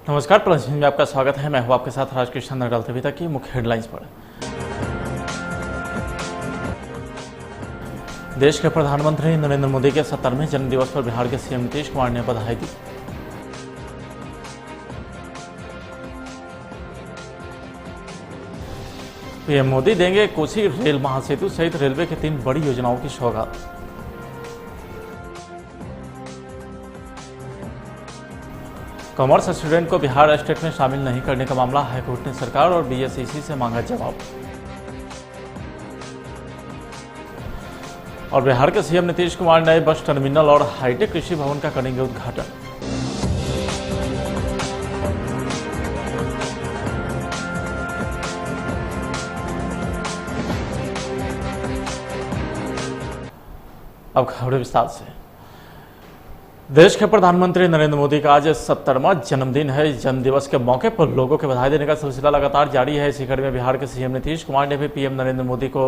नमस्कार, प्लस में आपका स्वागत है। मैं हूं आपके साथ राजकृष्ण नगरल। तभी तक की मुख्य हेडलाइंस पर। देश के प्रधानमंत्री नरेंद्र मोदी के 70वें जन्मदिवस पर बिहार के सीएम नीतीश कुमार ने बधाई दी। पीएम मोदी देंगे कोसी रेल महासेतु सहित रेलवे की 3 बड़ी योजनाओं की सौगात। कॉमर्स स्टूडेंट को बिहार स्टेट में शामिल नहीं करने का मामला हाईकोर्ट ने सरकार और बीएसईसी से मांगा जवाब। और बिहार के सीएम नीतीश कुमार नए बस टर्मिनल और हाईटेक कृषि भवन का करेंगे उद्घाटन। अब खबरें विस्तार से। देश के प्रधानमंत्री नरेंद्र मोदी का आज 70वां जन्मदिन है। जन्मदिवस के मौके पर लोगों के बधाई देने का सिलसिला लगातार जारी है। इसी कड़ी में बिहार के सीएम नीतीश कुमार ने भी पीएम नरेंद्र मोदी को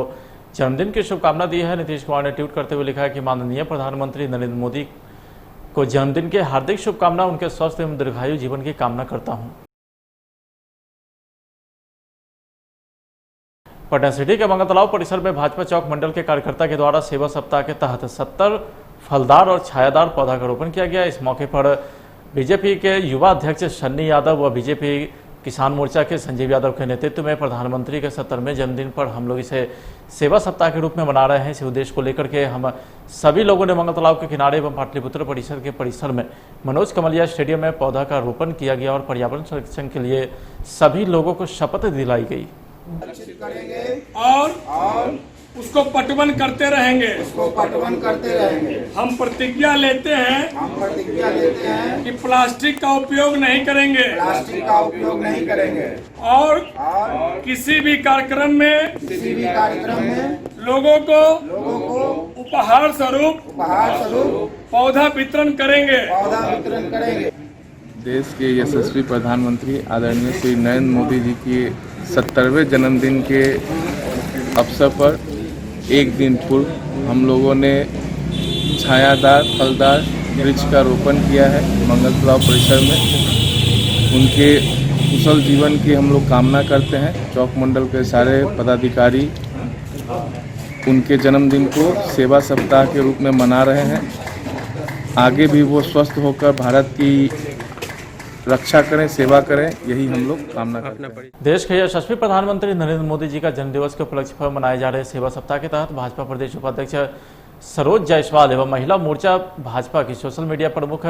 जन्मदिन की शुभकामना दी है। नीतीश कुमार ने ट्वीट करते हुए लिखा है कि माननीय प्रधानमंत्री नरेंद्र मोदी को जन्मदिन की हार्दिक शुभकामना। उनके स्वस्थ एवं दीर्घायु जीवन की कामना करता हूं। पटना सिटी के मंगल तालाब परिसर में भाजपा चौक मंडल के कार्यकर्ता के द्वारा सेवा सप्ताह के तहत 70 फलदार और छायादार पौधा का रोपण किया गया। इस मौके पर बीजेपी के युवा अध्यक्ष सन्नी यादव व बीजेपी किसान मोर्चा के संजीव यादव के नेतृत्व में प्रधानमंत्री के 70वें जन्मदिन पर हम लोग इसे सेवा सप्ताह के रूप में मना रहे हैं। इस उद्देश्य को लेकर के हम सभी लोगों ने मंगल तालाब के किनारे एवं पाटलिपुत्र परिसर के परिसर में मनोज कमलिया स्टेडियम में पौधा का रोपण किया गया और पर्यावरण संरक्षण के लिए सभी लोगों को शपथ दिलाई गई और उसको पटवन करते रहेंगे। हम प्रतिज्ञा लेते हैं कि प्लास्टिक का उपयोग नहीं करेंगे। और किसी भी कार्यक्रम में लोगों को उपहार स्वरूप पौधा वितरण करेंगे। देश के यशस्वी प्रधानमंत्री आदरणीय श्री नरेंद्र मोदी जी के 70वें जन्मदिन के अवसर पर एक दिन पूर्व हम लोगों ने छायादार फलदार वृक्ष का रोपण किया है मंगल तालाब परिसर में। उनके कुशल जीवन की हम लोग कामना करते हैं। चौक मंडल के सारे पदाधिकारी उनके जन्मदिन को सेवा सप्ताह के रूप में मना रहे हैं। आगे भी वो स्वस्थ होकर भारत की रक्षा करें, सेवा करें, यही हम लोग कामना करते हैं। देश के यशस्वी प्रधानमंत्री नरेंद्र मोदी जी का जन्मदिवस के उपलक्ष्य पर मनाए जा रहे सेवा सप्ताह के तहत भाजपा प्रदेश उपाध्यक्ष सरोज जायसवाल एवं महिला मोर्चा भाजपा की सोशल मीडिया प्रमुख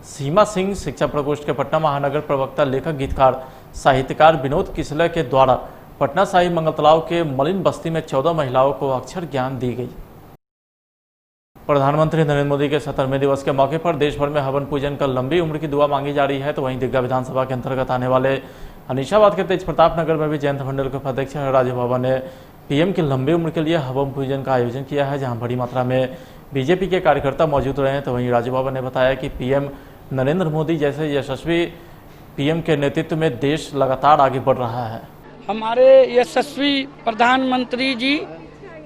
सीमा सिंह, शिक्षा प्रकोष्ठ के पटना महानगर प्रवक्ता, लेखक, गीतकार, साहित्यकार विनोद किसले के द्वारा पटना शाही मंगल तालाब के मलिन बस्ती में 14 महिलाओं को अक्षर ज्ञान दी गई। प्रधानमंत्री नरेंद्र मोदी के 70वें दिवस के मौके पर देश भर में हवन पूजन कर लंबी उम्र की दुआ मांगी जा रही है। तो वहीं दिग्गा विधानसभा के अंतर्गत आने वाले अनिशाबाद के तेज प्रताप नगर में भी जयंत मंडल के उपाध्यक्ष राजू बाबा ने पीएम की लंबी उम्र के लिए हवन पूजन का आयोजन किया है, जहां बड़ी मात्रा में बीजेपी के कार्यकर्ता मौजूद रहे हैं। तो वहीं राजू बाबा ने बताया कि पीएम नरेंद्र मोदी जैसे यशस्वी पीएम के नेतृत्व में देश लगातार आगे बढ़ रहा है। हमारे यशस्वी प्रधानमंत्री जी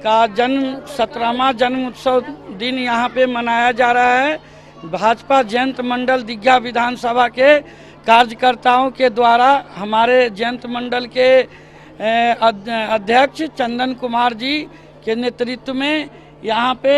का 17वां जन्म उत्सव दिन यहाँ पे मनाया जा रहा है। भाजपा जयंत मंडल दिग्गा विधानसभा के कार्यकर्ताओं के द्वारा हमारे जयंत मंडल के अध्यक्ष चंदन कुमार जी के नेतृत्व में यहाँ पे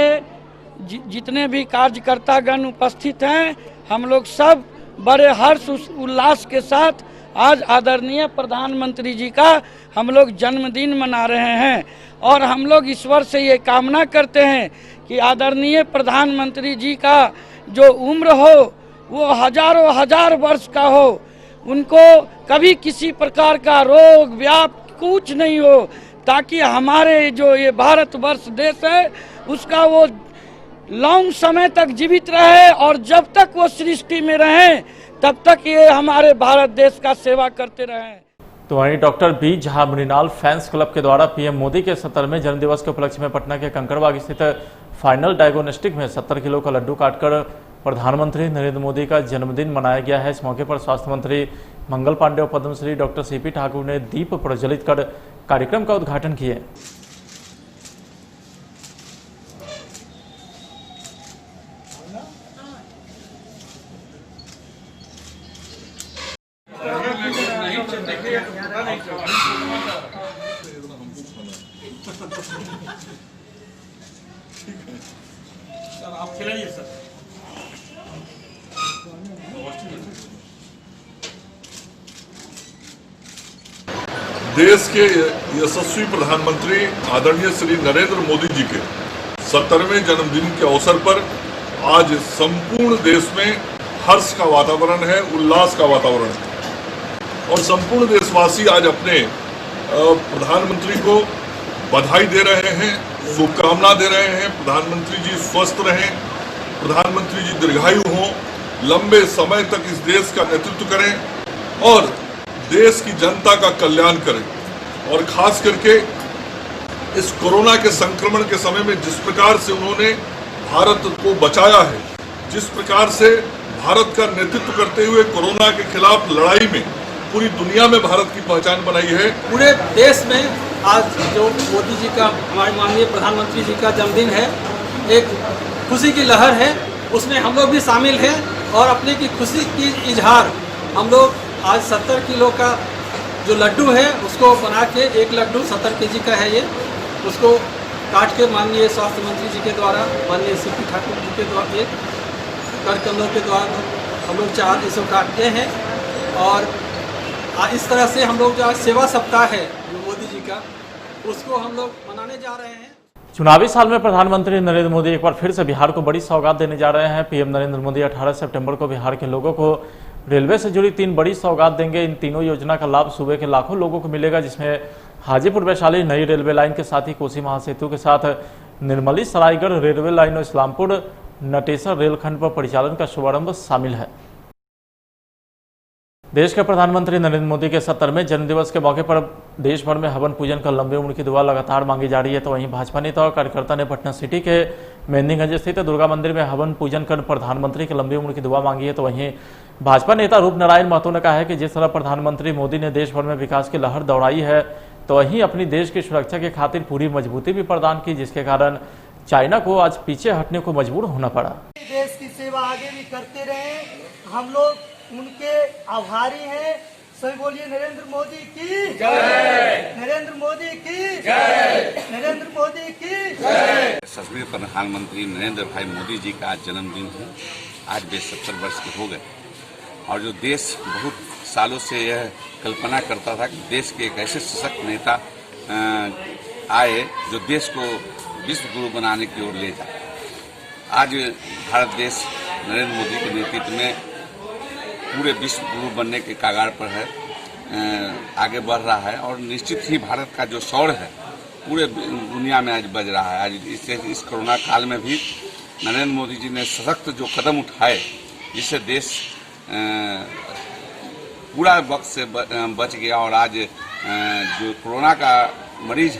जितने भी कार्यकर्तागण उपस्थित हैं, हम लोग सब बड़े हर्ष उल्लास के साथ आज आदरणीय प्रधानमंत्री जी का हम लोग जन्मदिन मना रहे हैं। और हम लोग ईश्वर से ये कामना करते हैं कि आदरणीय प्रधानमंत्री जी का जो उम्र हो वो हजारों हजार वर्ष का हो, उनको कभी किसी प्रकार का रोग व्याप कुछ नहीं हो, ताकि हमारे जो ये भारतवर्ष देश है उसका वो लंबे समय तक जीवित रहे और जब तक वो सृष्टि में रहें तब तक ये हमारे भारत देश का सेवा करते रहें। तो वहीं doctor B Jha Mrinal fans club के द्वारा पीएम मोदी के 70वें जन्मदिवस के उपलक्ष्य में पटना के कंकड़बाग स्थित फाइनल डायग्नोस्टिक में 70 किलो का लड्डू काटकर प्रधानमंत्री नरेंद्र मोदी का जन्मदिन मनाया गया है। इस मौके पर स्वास्थ्य मंत्री मंगल पांडे और पद्मश्री डॉक्टर सीपी ठाकुर ने दीप प्रज्वलित कर कार्यक्रम का उद्घाटन किए। सर आप खिलाइए सर। देश के यशस्वी प्रधानमंत्री आदरणीय श्री नरेंद्र मोदी जी के 70वें जन्मदिन के अवसर पर आज संपूर्ण देश में हर्ष का वातावरण है, उल्लास का वातावरण है और संपूर्ण देशवासी आज अपने प्रधानमंत्री को बधाई दे रहे हैं, शुभकामना दे रहे हैं। प्रधानमंत्री जी स्वस्थ रहें, प्रधानमंत्री जी दीर्घायु हों, लंबे समय तक इस देश का नेतृत्व करें और देश की जनता का कल्याण करें। और खास करके इस कोरोना के संक्रमण के समय में जिस प्रकार से उन्होंने भारत को बचाया है, जिस प्रकार से भारत का नेतृत्व करते हुए कोरोना के खिलाफ लड़ाई में पूरी दुनिया में भारत की पहचान बनाई है। पूरे देश में आज जो मोदी जी का, हमारे माननीय प्रधानमंत्री जी का जन्मदिन है, एक खुशी की लहर है, उसमें हम लोग भी शामिल हैं और अपने की खुशी की इजहार हम लोग आज 70 किलो का जो लड्डू है उसको बना के, एक लड्डू 70 केजी का है ये, उसको काट के माननीय स्वास्थ्य मंत्री जी के द्वारा, माननीय सीपी ठाकुर जी के द्वारा, ये कर कमलों के द्वारा हम लोग 4 इसको काटते हैं। और इस तरह से हम लोग जो आज सेवा सप्ताह है मोदी जी का, उसको हम लोग मनाने जा रहे हैं। चुनावी साल में प्रधानमंत्री नरेंद्र मोदी एक बार फिर से बिहार को बड़ी सौगात देने जा रहे हैं। पीएम नरेंद्र मोदी 18 सितंबर को बिहार के लोगों को रेलवे से जुड़ी 3 बड़ी सौगात देंगे। इन तीनों योजना का लाभ सूबे के लाखों लोगों को मिलेगा, जिसमें हाजीपुर वैशाली नई रेलवे लाइन के साथ ही कोसी महासेतु के साथ निर्मली सरायगढ़ रेलवे लाइन और इस्लामपुर नटेसर रेलखंड पर परिचालन का शुभारंभ शामिल है। देश के प्रधानमंत्री नरेंद्र मोदी के 70वें जन्मदिवस के मौके पर देश भर में हवन पूजन कर लंबी उम्र की दुआ लगातार मांगी जा रही है। तो वहीं भाजपा नेता और कार्यकर्ता ने पटना सिटी के मेहंदीगंज स्थित दुर्गा मंदिर में हवन पूजन कर प्रधानमंत्री की लंबी उम्र की दुआ मांगी है। तो वहीं भाजपा नेता रूप नारायण महतो ने कहा है कि जिस तरह प्रधानमंत्री मोदी ने देश भर में विकास की लहर दौड़ाई है, तो वहीं अपनी देश की सुरक्षा के खातिर पूरी मजबूती भी प्रदान की, जिसके कारण चाइना को आज पीछे हटने को मजबूर होना पड़ा। देश की सेवा आगे भी करते रहे, हम लोग उनके आभारी हैं। सभी बोलिए नरेंद्र मोदी की जय, नरेंद्र मोदी की जय, नरेंद्र मोदी की जय। सशस्त्र प्रधानमंत्री नरेंद्र भाई मोदी जी का आज जन्मदिन है। आज वे 70 वर्ष के हो गए और जो देश बहुत सालों से यह कल्पना करता था कि देश के एक ऐसे सशक्त नेता आए जो देश को विश्व गुरु बनाने की ओर ले जाए। आज भारत देश नरेंद्र मोदी के नेतृत्व में पूरे विश्व गुरु बनने के कगार पर है, आगे बढ़ रहा है और निश्चित ही भारत का जो शौर्य है पूरे दुनिया में आज बज रहा है। आज इस कोरोना काल में भी नरेंद्र मोदी जी ने सशक्त जो कदम उठाए, जिससे देश पूरा वक्त से बच गया और आज जो कोरोना का मरीज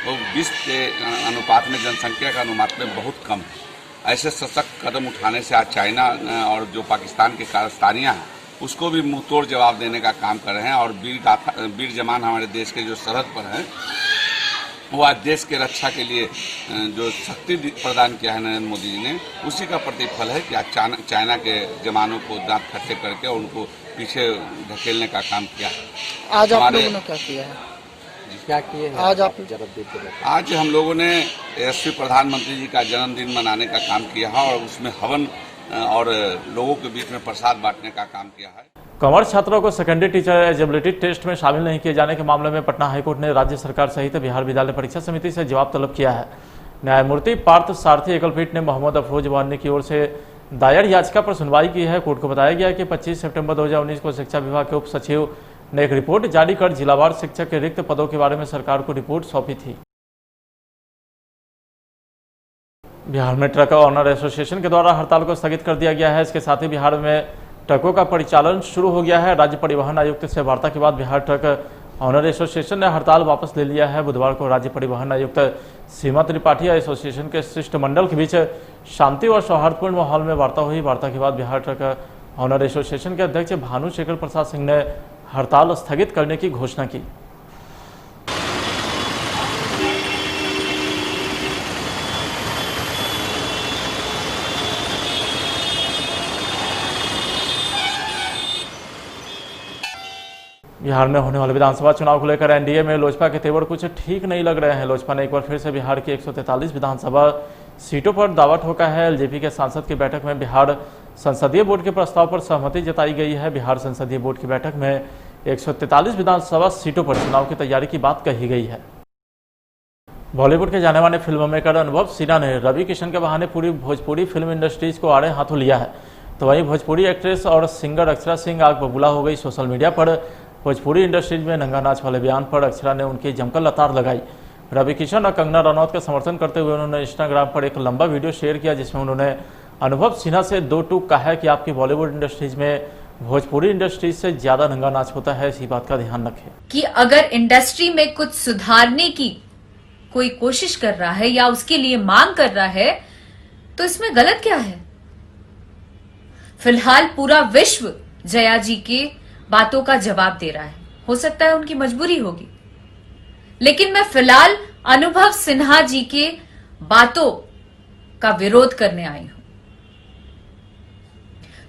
वो विश्व के अनुपात में, जनसंख्या का अनुपात में बहुत कम है। ऐसे सशक्त कदम उठाने से आज चाइना और जो पाकिस्तान के कारस्तानियाँ हैं उसको भी मुंह तोड़ जवाब देने का काम कर रहे हैं। और वीर जवान हमारे देश के जो सरहद पर हैं वो आज देश के रक्षा के लिए जो शक्ति प्रदान किया है नरेंद्र मोदी जी ने, उसी का प्रतिफल है कि आज चाइना के जवानों को दांत खट्टे करके उनको पीछे धकेलने का काम किया है। आज आप लोगों ने क्या किया है? क्या किए हैं आज आप? आज हम लोगों ने यशस्वी प्रधानमंत्री जी का जन्मदिन मनाने का काम किया है और उसमें हवन और लोगों के बीच में प्रसाद बांटने का काम किया है। कॉमर्स छात्रों को सेकेंडरी टीचर एलिजिबिलिटी टेस्ट में शामिल नहीं किए जाने के मामले में पटना हाईकोर्ट ने राज्य सरकार सहित बिहार विद्यालय परीक्षा समिति से जवाब तलब किया है। न्यायमूर्ति पार्थ सारथी एकलपीठ ने मोहम्मद अफरोज वानी की ओर से दायर याचिका पर सुनवाई की है। कोर्ट को बताया गया कि 25 सितंबर 2019 को शिक्षा विभाग के उप सचिव ने एक रिपोर्ट जारी कर जिलावार शिक्षक के रिक्त पदों के बारे में सरकार को रिपोर्ट सौंपी थी। बिहार में ट्रक ऑनर एसोसिएशन के द्वारा हड़ताल को स्थगित कर दिया गया है। इसके साथ ही बिहार में ट्रकों का परिचालन शुरू हो गया है। राज्य परिवहन आयुक्त से वार्ता के बाद बिहार ट्रक ऑनर एसोसिएशन ने हड़ताल वापस ले लिया है। बुधवार को राज्य परिवहन आयुक्त सीमा त्रिपाठी एसोसिएशन के शिष्टमंडल के बीच शांति और सौहार्दपूर्ण माहौल में वार्ता हुई। वार्ता के बाद बिहार ट्रक ऑनर एसोसिएशन के अध्यक्ष भानु शेखर प्रसाद सिंह ने हड़ताल स्थगित करने की घोषणा की। बिहार में होने वाले विधानसभा चुनाव को लेकर एनडीए में लोजपा के तेवर कुछ ठीक नहीं लग रहे हैं। लोजपा ने एक बार फिर से बिहार की 143 विधानसभा सीटों पर दावा ठोका है। एलजेपी के सांसद की बैठक में बिहार संसदीय बोर्ड के प्रस्ताव पर सहमति जताई गई है। बिहार संसदीय बोर्ड की बैठक में 143 विधानसभा सीटों पर चुनाव की तैयारी की बात कही गई है। बॉलीवुड के जाने माने फिल्म मेकर अनुभव सिन्हा ने रवि किशन के बहाने पूरी भोजपुरी फिल्म इंडस्ट्रीज को आड़े हाथों लिया है। तो वहीं भोजपुरी एक्ट्रेस और सिंगर अक्षरा सिंह आग बबूला हो गई। सोशल मीडिया पर भोजपुरी इंडस्ट्रीज में नंगा नाच वाले बयान पर अक्षरा ने उनकी जमकर लताड़ लगाई। रवि किशन और कंगना रनौत का समर्थन करते हुए उन्होंने इंस्टाग्राम पर एक लंबा वीडियो शेयर किया, जिसमें उन्होंने अनुभव सिन्हा से दो टूक कहा है कि आपकी बॉलीवुड इंडस्ट्रीज में भोजपुरी इंडस्ट्रीज से ज्यादा नंगा नाच होता है। इसी बात का ध्यान रखें कि अगर इंडस्ट्री में कुछ सुधारने की कोई कोशिश कर रहा है या उसके लिए मांग कर रहा है तो इसमें गलत क्या है। फिलहाल पूरा विश्व जया जी के बातों का जवाब दे रहा है। हो सकता है उनकी मजबूरी होगी, लेकिन मैं फिलहाल अनुभव सिन्हा जी के बातों का विरोध करने आई हूं,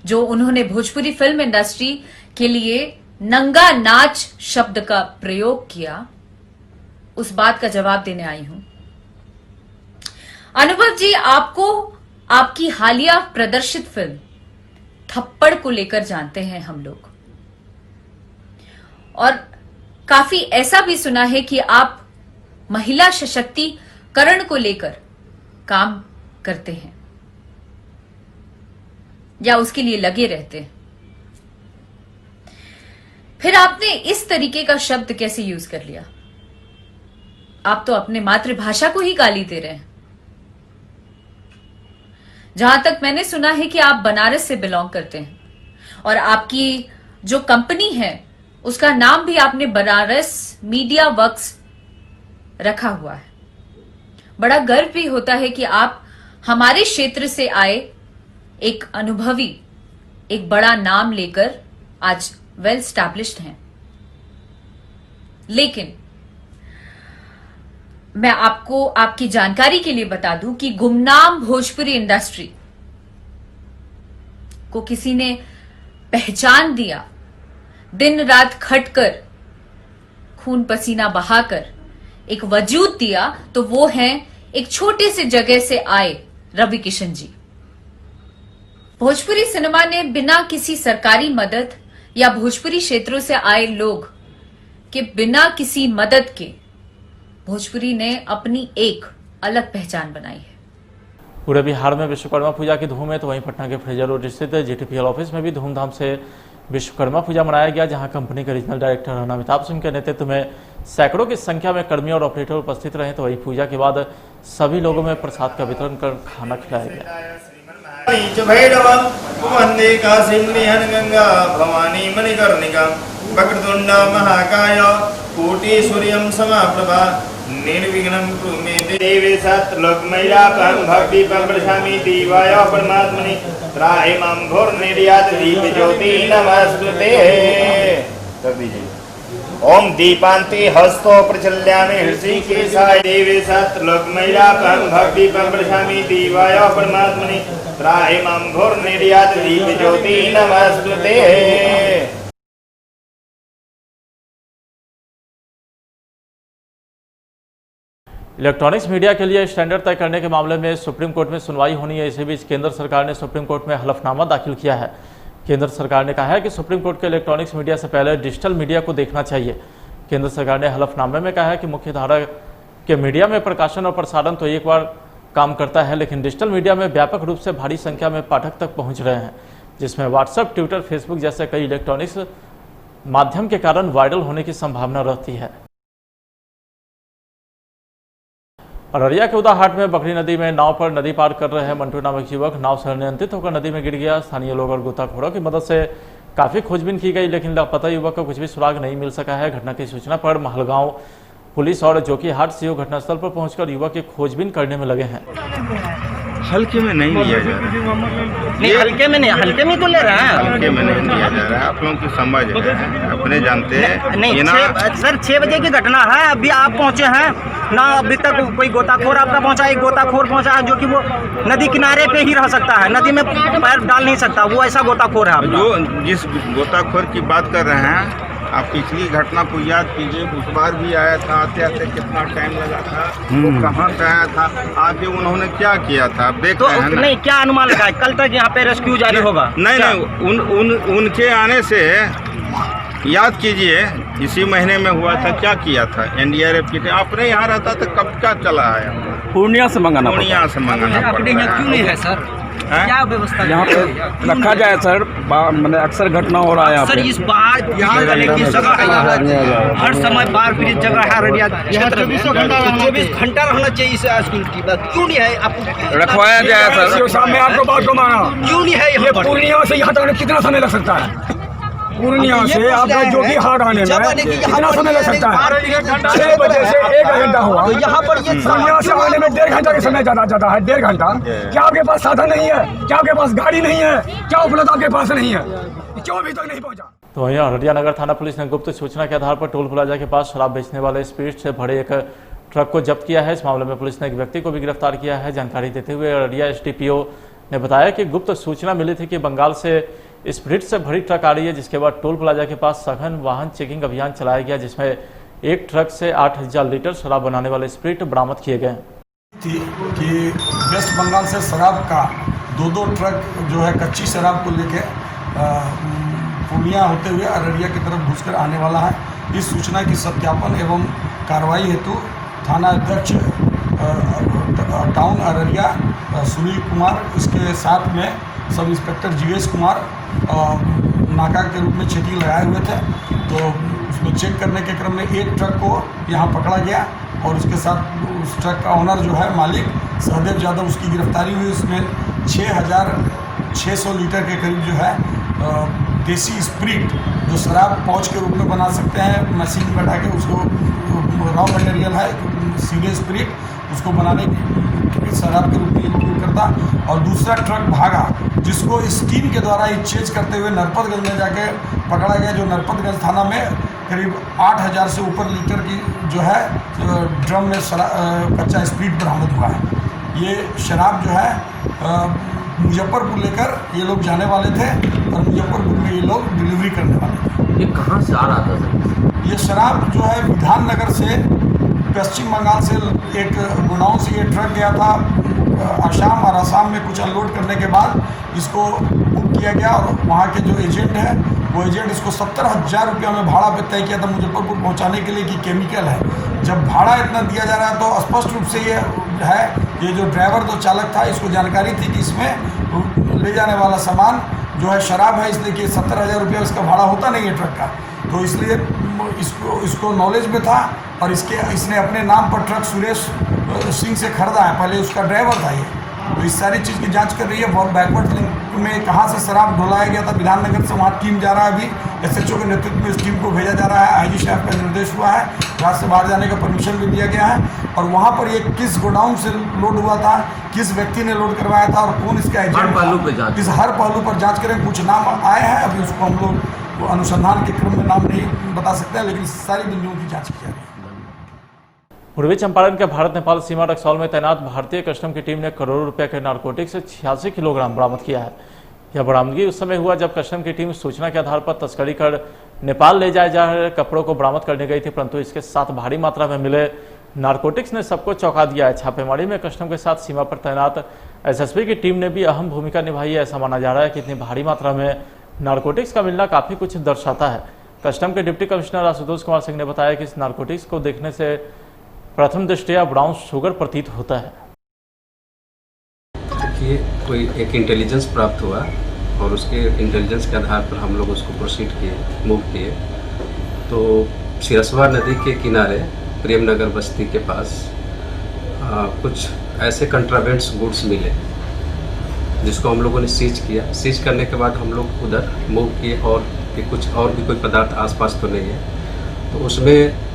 जो उन्होंने भोजपुरी फिल्म इंडस्ट्री के लिए नंगा नाच शब्द का प्रयोग किया, उस बात का जवाब देने आई हूं। अनुभव जी, आपको आपकी हालिया प्रदर्शित फिल्म थप्पड़ को लेकर जानते हैं हम लोग, और काफी ऐसा भी सुना है कि आप महिला सशक्तिकरण को लेकर काम करते हैं या उसके लिए लगे रहते हैं। फिर आपने इस तरीके का शब्द कैसे यूज कर लिया? आप तो अपने मातृभाषा को ही गाली दे रहे हैं। जहां तक मैंने सुना है कि आप बनारस से बिलोंग करते हैं और आपकी जो कंपनी है उसका नाम भी आपने बनारस मीडिया वर्क्स रखा हुआ है। बड़ा गर्व भी होता है कि आप हमारे क्षेत्र से आए एक अनुभवी, एक बड़ा नाम लेकर आज वेल स्टैब्लिश्ड हैं। लेकिन मैं आपको आपकी जानकारी के लिए बता दूं कि गुमनाम भोजपुरी इंडस्ट्री को किसी ने पहचान दिया, दिन रात खटकर खून पसीना बहाकर एक वजूद दिया, तो वो हैं एक छोटे से जगह से आए रवि किशन जी। भोजपुरी सिनेमा ने बिना किसी सरकारी मदद या भोजपुरी क्षेत्रों से आए लोग के बिना किसी मदद के भोजपुरी ने अपनी एक अलग पहचान बनाई है। पूरे बिहार में विश्वकर्मा पूजा की धूम है, तो वहीं पटना के फ्रेजर रोड स्थित जीटीपीएल ऑफिस में भी धूमधाम से विश्वकर्मा पूजा मनाया गया, जहां कंपनी के रीजनल डायरेक्टर अमिताभ सिंह के नेतृत्व में सैकड़ों की संख्या में कर्मी और ऑपरेटर उपस्थित रहे। तो वहीं पूजा के बाद सभी लोगों में प्रसाद का वितरण कर खाना खिलाया गया। भवानी मणिकर्णिका वक्रतुंड महाकाय कोटि सूर्यं समप्रभा निर्विघ्नं कुरु मे देवी सत्लोकमय्यापं भक्तिपं प्रशामि देवाय परमात्मने त्राहि मां घोरनिर्यात दीप ज्योति नमस्ते। कर दीजिए। ओम दीपांति हस्तो प्रचल्यामि हृषिकेशाय देवी सत्लोकमय्यापं भक्तिपं प्रशामि देवाय परमात्मने त्राहि मां घोरनिर्यात दीप ज्योति नमस्ते। इलेक्ट्रॉनिक्स मीडिया के लिए स्टैंडर्ड तय करने के मामले में सुप्रीम कोर्ट में सुनवाई होनी है। इसी बीच केंद्र सरकार ने सुप्रीम कोर्ट में हलफनामा दाखिल किया है। केंद्र सरकार ने कहा है कि सुप्रीम कोर्ट के इलेक्ट्रॉनिक्स मीडिया से पहले डिजिटल मीडिया को देखना चाहिए। केंद्र सरकार ने हलफनामे में कहा है कि मुख्य धारा के मीडिया में प्रकाशन और प्रसारण तो एक बार काम करता है, लेकिन डिजिटल मीडिया में व्यापक रूप से भारी संख्या में पाठक तक पहुँच रहे हैं, जिसमें व्हाट्सएप, ट्विटर, फेसबुक जैसे कई इलेक्ट्रॉनिक्स माध्यम के कारण वायरल होने की संभावना रहती है। अररिया के उदाहाट में बकरी नदी में नाव पर नदी पार कर रहे मंटू नामक युवक नाव से अनियंत्रित होकर नदी में गिर गया। स्थानीय लोग और गोताखोरों की मदद से काफी खोजबीन की गई, लेकिन लापता युवक को कुछ भी सुराग नहीं मिल सका है। घटना की सूचना पर महलगांव पुलिस और जोकीहाट सीओ घटनास्थल पर पहुंचकर युवक की खोजबीन करने में लगे हैं। हल्के में नहीं लिया जा रहा नहीं, हल्के में नहीं, हल्के में तो ले रहे हैं, हल्के में नहीं लिया जा रहा है। आप लोगों की समझ है, अपने जानते हैं नहीं सर 6 बजे की घटना है, अभी आप पहुंचे हैं ना, अभी तक कोई गोताखोर आपका पहुंचा, एक गोताखोर पहुंचा है जो कि वो नदी किनारे पे ही रह सकता है, नदी में पैर डाल नहीं सकता, वो ऐसा गोताखोर है। जो जिस गोताखोर की बात कर रहे हैं आप पिछली घटना को याद कीजिए, उस बार भी आया था, आते आते कितना टाइम लगा था, वो कहाँ पे आया था, आगे उन्होंने क्या किया था, आप देख रहे हैं ना। नहीं, क्या अनुमान लगा है कल तक यहाँ पे रेस्क्यू जारी होगा? नहीं, उनके आने से याद कीजिए, इसी महीने में हुआ था, क्या किया था, एनडीआरएफ की टीम अपने यहाँ रहता था, कब क्या चला है, पूर्णिया से मंगाना क्यों नहीं है सर? क्या व्यवस्था यहाँ पे रखा जाए सर? मैंने अक्सर घटना हो रहा है यहाँ सर, पे। इस बार यहाँ की जगह हर समय बाढ़ पीड़ित जगह है अररिया क्षेत्र में, 24 घंटा रहना चाहिए इस स्कूल की बात क्यों नहीं है? आपको रखवाया जाए सर। सामने आपको बात को माना क्यों नहीं है? ये पूर्णिया से यहाँ तक कितना समय लग सकता है? पूर्णिया से आपका जो कि हाट आने में कितना समय लग सकता है? 6 बजे से 1 घंटा हुआ, यहाँ पर ये पूर्णिया से आने में 1.5 घंटा का समय जाता है। 1.5 घंटा। क्या आपके पास साधन नहीं है? क्या आपके पास गाड़ी नहीं है? क्या उपलब्ध आपके पास नहीं है? क्यों अभी तक नहीं पहुँचा? तो वहीं अररिया नगर थाना पुलिस ने गुप्त सूचना के आधार पर टोल प्लाजा के पास शराब बेचने वाले स्पीड से भरे एक ट्रक को जब्त किया है। इस मामले में पुलिस ने एक व्यक्ति को भी गिरफ्तार किया है। जानकारी देते हुए अररिया एसडीपीओ ने बताया कि गुप्त सूचना मिली थी कि बंगाल से स्प्रिट से भरी ट्रक आ रही है, जिसके बाद टोल प्लाजा के पास सघन वाहन चेकिंग अभियान चलाया गया, जिसमें एक ट्रक से 8000 लीटर शराब बनाने वाले स्प्रिट बरामद किए गए। कि वेस्ट बंगाल से शराब का 2 ट्रक जो है कच्ची शराब को लेके पूर्णिया होते हुए अररिया की तरफ घुसकर आने वाला है। इस सूचना की सत्यापन एवं कार्रवाई हेतु थाना अध्यक्ष टाउन अररिया सुनील कुमार, इसके साथ में सब इंस्पेक्टर जीएस कुमार नाका के रूप में चेकिंग लगाए हुए थे। तो उसमें चेक करने के क्रम में एक ट्रक को यहाँ पकड़ा गया और उसके साथ उस ट्रक का ओनर जो है मालिक सहदेव यादव, उसकी गिरफ्तारी हुई। उसमें 6600 लीटर के करीब जो है देसी स्प्रिट, जो शराब पाउच के रूप में बना सकते हैं, मशीन में बैठा के उसको रॉ मटेरियल है सीधे स्प्रिट, उसको बनाने की शराब के रूप में उपयोग करता। और दूसरा ट्रक भागा, जिसको इस टीम के द्वारा चेज करते हुए नरपतगंज में जाके पकड़ा गया, जो नरपतगंज थाना में करीब 8000 से ऊपर लीटर की जो है ड्रम में कच्चा स्प्रिट बरामद हुआ है। ये शराब जो है मुजफ्फरपुर लेकर ये लोग जाने वाले थे और मुजफ्फरपुर में ये लोग डिलीवरी करने वाले थे। ये कहाँ से आ रहा था सर? ये शराब जो है विधाननगर से पश्चिम बंगाल से एक गोडाउन से ये ट्रक गया था आसाम, और आसाम में कुछ अनलोड करने के बाद इसको बुक किया गया और वहाँ के जो एजेंट है वो एजेंट इसको 70,000 रुपया में भाड़ा पे तय किया था मुजफ्फरपुर पहुँचाने के लिए कि केमिकल है। जब भाड़ा इतना दिया जा रहा है तो स्पष्ट रूप से ये है, ये जो ड्राइवर जो चालक था इसको जानकारी थी कि इसमें ले जाने वाला सामान जो है शराब है, इसलिए कि 70,000 रुपया इसका भाड़ा होता नहीं है ट्रक का, तो इसलिए इसको नॉलेज में था और इसने अपने नाम पर ट्रक सुरेश सिंह से खरीदा है, पहले उसका ड्राइवर था ये। तो इस सारी चीज़ की जांच कर रही है। बहुत बैकवर्ड लिंक में कहाँ से शराब ढुलाया गया था, विधाननगर से वहाँ टीम जा रहा है। अभी एसएचओ के नेतृत्व में इस टीम को भेजा जा रहा है। आईजी साहब का निर्देश हुआ है, राज्य से बाहर जाने का परमिशन भी दिया गया है। और वहाँ पर ये किस गोडाउन से लोड हुआ था, किस व्यक्ति ने लोड करवाया था और कौन इसका एजेंट था, इस हर पहलू पर जाँच करें। कुछ नाम आए हैं, अभी उसको हम लोग अनुसंधान के क्रम में नाम नहीं बता सकते हैं, लेकिन सारी बिंदुओं की जाँच की जा रही है। पूर्वी चंपारण के भारत नेपाल सीमा रक्सौल में तैनात भारतीय कस्टम की टीम ने करोड़ों रुपए के नारकोटिक से 86 किलोग्राम बरामद किया है। यह बरामदगी उस समय हुआ जब कस्टम की टीम सूचना के आधार पर तस्करी कर नेपाल ले जाए जा रहे कपड़ों को बरामद करने गई थी, परंतु इसके साथ भारी मात्रा में मिले नारकोटिक्स ने सबको चौंका दिया है। छापेमारी में कस्टम के साथ सीमा पर तैनात एसएसबी की टीम ने भी अहम भूमिका निभाई है। ऐसा माना जा रहा है कि इतनी भारी मात्रा में नारकोटिक्स का मिलना काफी कुछ दर्शाता है। कस्टम के डिप्टी कमिश्नर आशुतोष कुमार सिंह ने बताया कि इस नारकोटिक्स को देखने से प्रथम दृष्टया ब्राउन शुगर प्रतीत होता है। कि कोई एक इंटेलिजेंस प्राप्त हुआ और उसके इंटेलिजेंस के आधार पर हम लोग उसको प्रोसीड किए, मूव किए। तो सिरसवा नदी के किनारे प्रेमनगर बस्ती के पास कुछ ऐसे कंट्राबेंड्स गुड्स मिले, जिसको हम लोगों ने सीज किया। सीज करने के बाद हम लोग उधर मूव किए और कि कुछ और भी कोई पदार्थ आसपास तो नहीं है। तो उसमें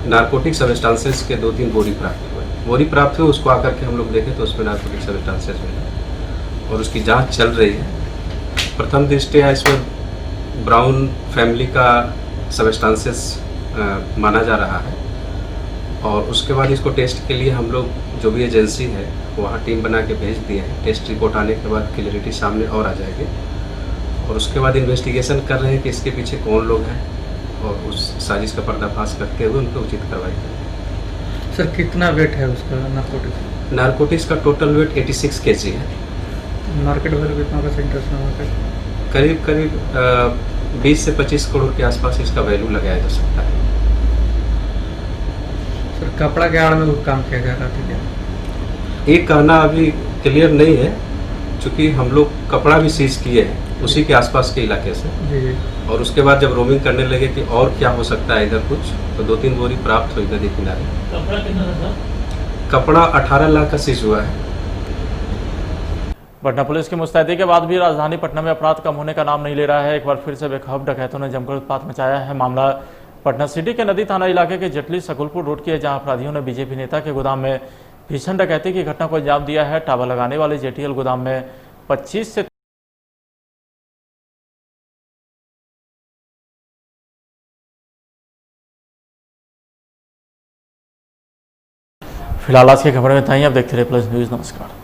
नारकोटिक सब्सटेंसेस के 2-3 बोरी प्राप्त हुए। उसको आकर के हम लोग देखें तो उसमें नारकोटिक सब्सटेंसेस मिले और उसकी जांच चल रही है। प्रथम दृष्टया इसमें ब्राउन फैमिली का सब्सटेंसेस माना जा रहा है और उसके बाद इसको टेस्ट के लिए हम लोग जो भी एजेंसी है वहाँ टीम बना के भेज दिए हैं। टेस्ट रिपोर्ट आने के बाद क्लियरिटी सामने और आ जाएगी और उसके बाद इन्वेस्टिगेशन कर रहे हैं कि इसके पीछे कौन लोग हैं और उस साजिश का पर्दाफाश करते हुए उन पर उचित कार्रवाई करें। सर कितना वेट है उसका नारकोटिक्स? नारकोटिक्स का टोटल वेट 86 kg है। मार्केट वैल्यू कितना का सेंटर में? करीब 20 से 25 करोड़ के आसपास इसका वैल्यू लगाया जा सकता है। सर कपड़ा के आड़ में वो काम किया जा रहा था क्या? ये कहना अभी क्लियर नहीं है, क्योंकि हम लोग कपड़ा भी सीज किए हैं उसी के आसपास के इलाके से जी। और उसके बाद जब रोमिंग करने लगे कि और क्या हो सकता है इधर कुछ, तो 2-3 बोरी प्राप्त हुई नदी किनारे। कपड़ा कितना था सर? कपड़ा 18 लाख का सीज हुआ है। पटना पुलिस की मुस्तैदी के बाद भी राजधानी पटना में अपराध कम होने का नाम नहीं ले रहा है। एक बार फिर से बेखौफ डकैतों ने जमकर उत्पात मचाया है। मामला पटना सिटी के नदी थाना इलाके के जटली सकुलपुर रोड की है, जहां अपराधियों ने बीजेपी नेता के गोदाम में भीषण डकैती की घटना को अंजाम दिया है। टावा लगाने वाले जेटीएल गोदाम में 25 से फिलहाल आज की खबर में इतना ही। अब देखते रहिए प्लस न्यूज। नमस्कार।